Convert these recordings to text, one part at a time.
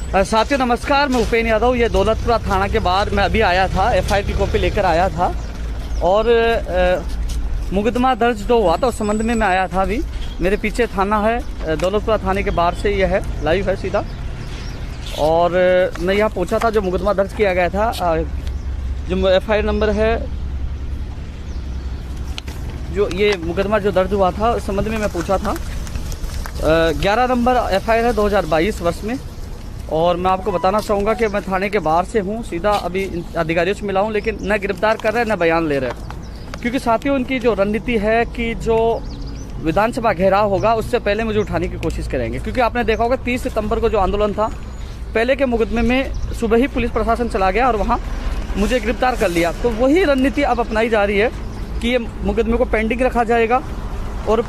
साथियों नमस्कार, मैं उपेन यादव। ये दौलतपुरा थाना के बाहर मैं अभी आया था, एफआईआर की कॉपी लेकर आया था और मुकदमा दर्ज जो हुआ था उस संबंध में मैं आया था। अभी मेरे पीछे थाना है, दौलतपुरा थाने के बाहर से ये है, लाइव है सीधा। और मैं यहाँ पहुँचा था, जो मुकदमा दर्ज किया गया था, जो एफआईआर नंबर है, जो ये मुकदमा जो दर्ज हुआ था उस संबंध में मैं पूछा था। 11 नंबर एफआईआर है 2022 वर्ष में। और मैं आपको बताना चाहूँगा कि मैं थाने के बाहर से हूँ, सीधा अभी अधिकारियों से मिला हूँ, लेकिन न गिरफ्तार कर रहे हैं न बयान ले रहे हैं। क्योंकि साथियों उनकी जो रणनीति है कि जो विधानसभा घेराव होगा उससे पहले मुझे उठाने की कोशिश करेंगे। क्योंकि आपने देखा होगा 30 सितंबर को जो आंदोलन था, पहले के मुकदमे में सुबह ही पुलिस प्रशासन चला गया और वहाँ मुझे गिरफ्तार कर लिया। तो वही रणनीति अब अपनाई जा रही है कि ये मुकदमे को पेंडिंग रखा जाएगा और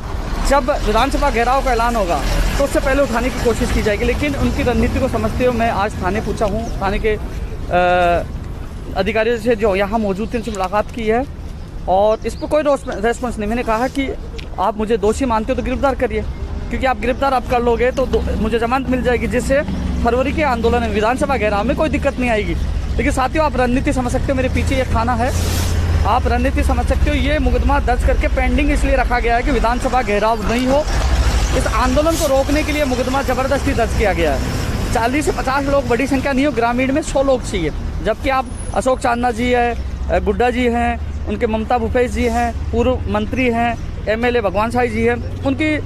जब विधानसभा घेराव का ऐलान होगा तो उससे पहले उठाने की कोशिश की जाएगी। लेकिन उनकी रणनीति को समझते हुए मैं आज थाने पूछा हूँ, थाने के अधिकारियों से जो यहाँ मौजूद थे उनसे मुलाकात की है और इस पर कोई रेस्पॉन्स नहीं। मैंने कहा कि आप मुझे दोषी मानते हो तो गिरफ्तार करिए, क्योंकि आप गिरफ्तार आप कर लोगे तो मुझे जमानत मिल जाएगी, जिससे फरवरी के आंदोलन में विधानसभा घेराव में कोई दिक्कत नहीं आएगी। लेकिन साथियों आप रणनीति समझ सकते हो, मेरे पीछे ये थाना है, आप रणनीति समझ सकते हो। ये मुकदमा दर्ज करके पेंडिंग इसलिए रखा गया है कि विधानसभा घेराव नहीं हो, इस आंदोलन को रोकने के लिए मुकदमा जबरदस्ती दर्ज किया गया है। 40 से 50 लोग बड़ी संख्या नहीं हो, ग्रामीण में 100 लोग चाहिए। जबकि आप अशोक चांदना जी है, गुड्डा जी हैं, उनके ममता भूपेश जी हैं, पूर्व मंत्री हैं, एमएलए भगवान साई जी हैं, उनकी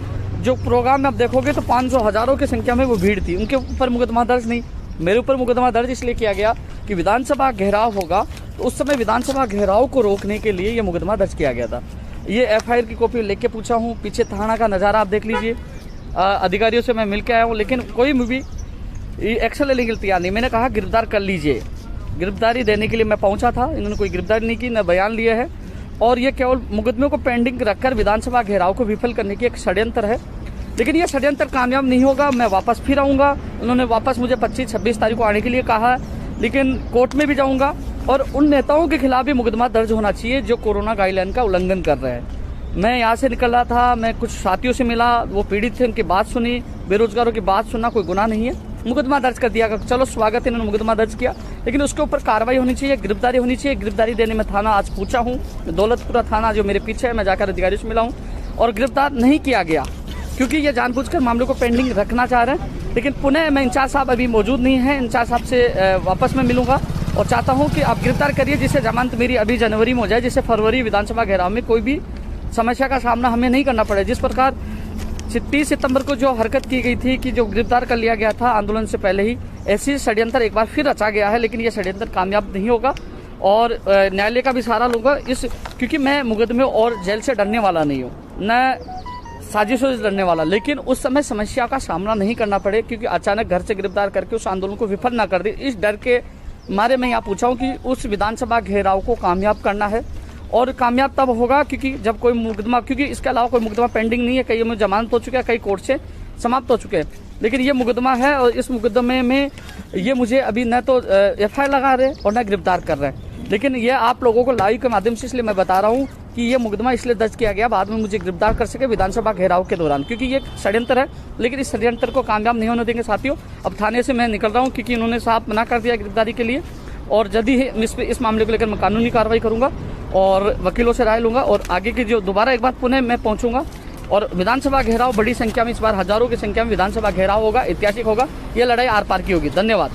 जो प्रोग्राम में आप देखोगे तो 500 हजारों की संख्या में वो भीड़ थी। उनके ऊपर मुकदमा दर्ज नहीं, मेरे ऊपर मुकदमा दर्ज इसलिए किया गया कि विधानसभा घेराव होगा तो उस समय विधानसभा घेराव को रोकने के लिए ये मुकदमा दर्ज किया गया था। ये एफआईआर की कॉपी लेके पूछा हूँ, पीछे थाना का नज़ारा आप देख लीजिए। अधिकारियों से मैं मिल के आया हूँ, लेकिन कोई भी एक्शन लेने के लिए तैयार नहीं। मैंने कहा गिरफ्तार कर लीजिए, गिरफ्तारी देने के लिए मैं पहुँचा था, इन्होंने कोई गिरफ्तारी नहीं की, न बयान लिया है। और ये केवल मुकदमे को पेंडिंग रखकर विधानसभा घेराव को विफल करने की एक षड्यंत्र है। लेकिन ये षड्यंत्र कामयाब नहीं होगा, मैं वापस फिर आऊँगा। उन्होंने वापस मुझे 25-26 तारीख को आने के लिए कहा है, लेकिन कोर्ट में भी जाऊँगा और उन नेताओं के खिलाफ भी मुकदमा दर्ज होना चाहिए जो कोरोना गाइडलाइन का उल्लंघन कर रहे हैं। मैं यहाँ से निकल रहा था, मैं कुछ साथियों से मिला, वो पीड़ित थे, उनकी बात सुनी, बेरोजगारों की बात सुनना कोई गुनाह नहीं है। मुकदमा दर्ज कर दिया, चलो स्वागत है, इन्होंने मुकदमा दर्ज किया, लेकिन उसके ऊपर कार्रवाई होनी चाहिए, गिरफ्तारी होनी चाहिए। गिरफ्तारी देने में थाना आज पूछा हूँ, दौलतपुरा थाना जो मेरे पीछे है, मैं जाकर अधिकारियों से मिला हूँ और गिरफ्तार नहीं किया गया, क्योंकि ये जानबूझकर मामले को पेंडिंग रखना चाह रहे हैं। लेकिन पुनः मैं इंचार्ज साहब अभी मौजूद नहीं है, इंचार्ज साहब से वापस मैं मिलूंगा और चाहता हूं कि आप गिरफ्तार करिए, जिससे जमानत मेरी अभी जनवरी में हो जाए, जिससे फरवरी विधानसभा घेराव में कोई भी समस्या का सामना हमें नहीं करना पड़े। जिस प्रकार 30 सितंबर को जो हरकत की गई थी कि जो गिरफ्तार कर लिया गया था आंदोलन से पहले ही, ऐसी षड्यंत्र एक बार फिर रचा गया है। लेकिन ये षड्यंत्र कामयाब नहीं होगा और न्यायालय का भी सहारा लूंगा क्योंकि मैं मुकदमे और जेल से डरने वाला नहीं हूँ, न साजिशों से लड़ने वाला। लेकिन उस समय समस्या का सामना नहीं करना पड़े, क्योंकि अचानक घर से गिरफ्तार करके उस आंदोलन को विफल ना कर दे, इस डर के मारे मैं यहाँ पूछा हूँ कि उस विधानसभा घेराव को कामयाब करना है। और कामयाब तब होगा क्योंकि जब कोई मुकदमा, क्योंकि इसके अलावा कोई मुकदमा पेंडिंग नहीं है, कई में जमानत हो चुका है, कई कोर्ट से समाप्त हो चुके हैं, लेकिन ये मुकदमा है और इस मुकदमे में ये मुझे अभी न तो एफआईआर लगा रहे और न गिरफ्तार कर रहे हैं। लेकिन ये आप लोगों को लाइव के माध्यम से इसलिए मैं बता रहा हूँ कि ये मुकदमा इसलिए दर्ज किया गया बाद में मुझे गिरफ्तार कर सके विधानसभा घेराव के दौरान, क्योंकि ये षड्यंत्र है। लेकिन इस षड्यंत्र को कामयाब नहीं होने देंगे साथियों। अब थाने से मैं निकल रहा हूँ क्योंकि इन्होंने साफ मना कर दिया गिरफ्तारी के लिए, और जल्द ही इस मामले को लेकर मैं कानूनी कार्रवाई करूंगा और वकीलों से राय लूंगा और आगे की जो दोबारा एक बार पुनः मैं पहुंचूंगा। और विधानसभा घेराव बड़ी संख्या में, इस बार हजारों की संख्या में विधानसभा घेराव होगा, ऐतिहासिक होगा। ये लड़ाई आर पार की होगी। धन्यवाद।